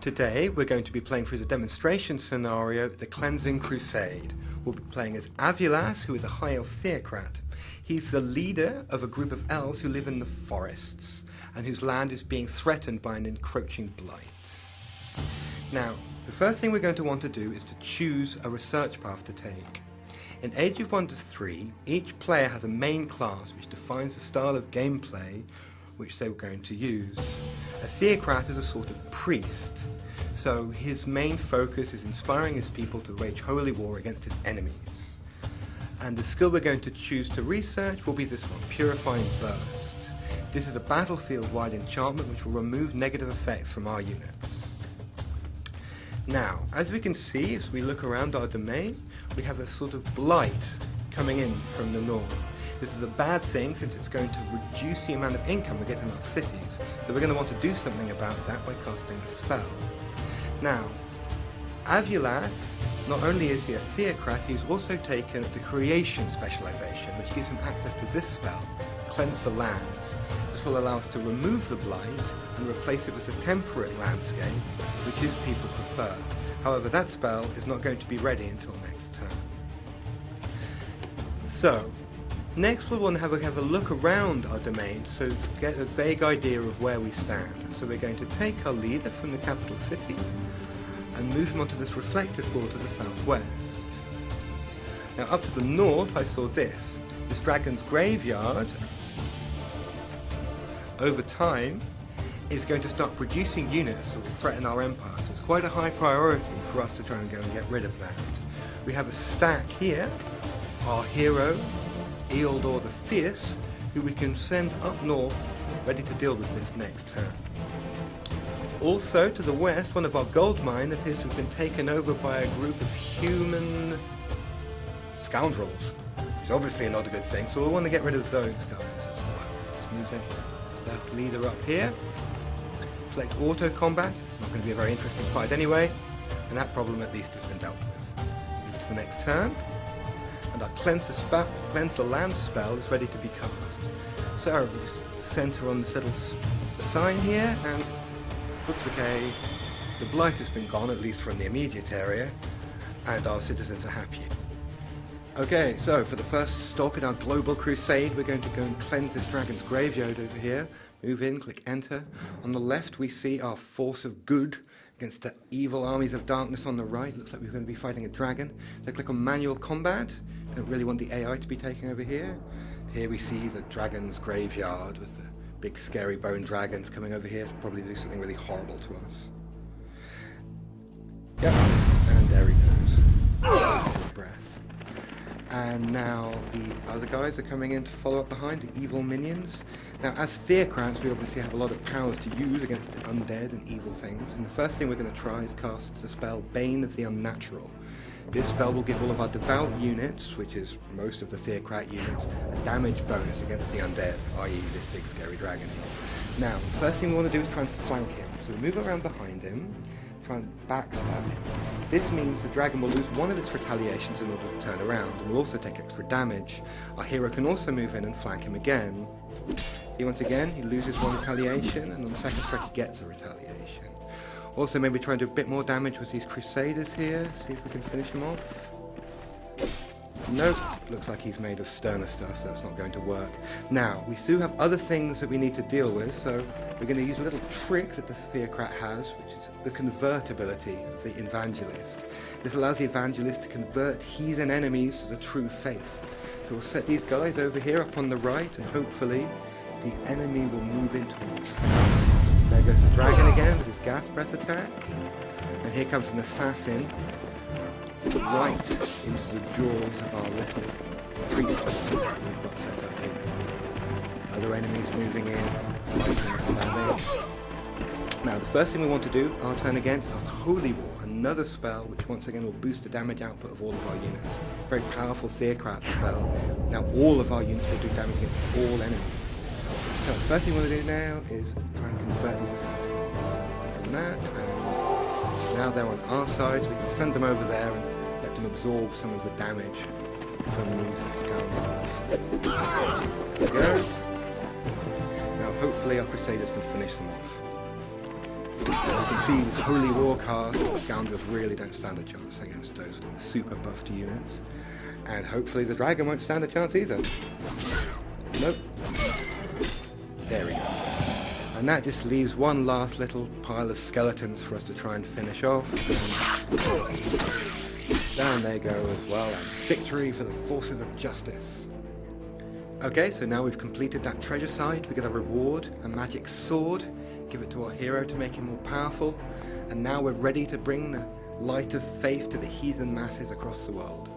Today we're going to be playing through the demonstration scenario, The Cleansing Crusade. We'll be playing as Avulas, who is a high elf theocrat. He's the leader of a group of elves who live in the forests, and whose land is being threatened by an encroaching blight. Now, the first thing we're going to want to do is to choose a research path to take. In Age of Wonders 3, each player has a main class which defines the style of gameplay which they were going to use. A theocrat is a sort of priest, so his main focus is inspiring his people to wage holy war against his enemies. And the skill we're going to choose to research will be this one, Purifying Burst. This is a battlefield-wide enchantment which will remove negative effects from our units. Now, as we can see, as we look around our domain, we have a sort of blight coming in from the north. This is a bad thing since it's going to reduce the amount of income we get in our cities, so we're going to want to do something about that by casting a spell. Now, Avulas, not only is he a theocrat, he's also taken the creation specialization, which gives him access to this spell, Cleanse the Lands. This will allow us to remove the blight and replace it with a temperate landscape, which his people prefer. However, that spell is not going to be ready until next turn. So, next we'll want to have a look around our domain so to get a vague idea of where we stand. So we're going to take our leader from the capital city and move him onto this reflective board to the southwest. Now up to the north I saw this dragon's graveyard over time is going to start producing units that will threaten our empire, so it's quite a high priority for us to try and go and get rid of that. We have a stack here, our hero Ealdor the Fierce, who we can send up north, ready to deal with this next turn. Also, to the west, one of our gold mine appears to have been taken over by a group of human scoundrels, which is obviously not a good thing, so we'll want to get rid of those guys as well. Let's move the leader up here. Select auto combat. It's not going to be a very interesting fight anyway, and that problem at least has been dealt with. Move to the next turn. And our Cleanse the Land spell is ready to be cast. So, we center on this little sign here, and oops, okay, the blight has been gone, at least from the immediate area, and our citizens are happy. Okay, so for the first stop in our global crusade, we're going to go and cleanse this dragon's graveyard over here. Move in, click enter. On the left we see our force of good against the evil armies of darkness on the right. Looks like we're going to be fighting a dragon. So click on manual combat. Don't really want the AI to be taking over here. Here we see the dragon's graveyard with the big scary bone dragons coming over here to probably do something really horrible to us. Yep, and there he goes. Breath. And now the other guys are coming in to follow up behind, the evil minions. Now as theocrats we obviously have a lot of powers to use against the undead and evil things, and the first thing we're going to try is cast the spell Bane of the Unnatural. This spell will give all of our devout units, which is most of the theocrat units, a damage bonus against the undead, i.e. this big scary dragon here. Now, the first thing we want to do is try and flank him. So we move around behind him, try and backstab him. This means the dragon will lose one of its retaliations in order to turn around, and will also take extra damage. Our hero can also move in and flank him again. Once again, he loses one retaliation, and on the second strike he gets a retaliation. Also, maybe try and do a bit more damage with these Crusaders here, see if we can finish him off. Nope, looks like he's made of sterner stuff, so that's not going to work. Now, we do have other things that we need to deal with, so we're going to use a little trick that the Theocrat has, which is the convertibility of the Evangelist. This allows the Evangelist to convert heathen enemies to the true faith. So we'll set these guys over here up on the right, and hopefully the enemy will move into us. There goes the dragon again with his gas breath attack, and here comes an assassin right into the jaws of our little priesthood we've got set up here. Other enemies moving in, fighting, stabbing. Now the first thing we want to do, our turn again, is Holy War, another spell which once again will boost the damage output of all of our units. Very powerful theocrat spell. Now all of our units will do damage against all enemies. So the first thing we want to do now is try and convert these assassins. And that, and now they're on our side, so we can send them over there and let them absorb some of the damage from these scoundrels. There we go. Now hopefully our Crusaders can finish them off. As you can see, these holy war casts, the scoundrels really don't stand a chance against those super buffed units. And hopefully the dragon won't stand a chance either. Nope. There we go. And that just leaves one last little pile of skeletons for us to try and finish off. And down they go as well, and victory for the forces of justice. Okay, so now we've completed that treasure side. We get a reward, a magic sword. Give it to our hero to make him more powerful. And now we're ready to bring the light of faith to the heathen masses across the world.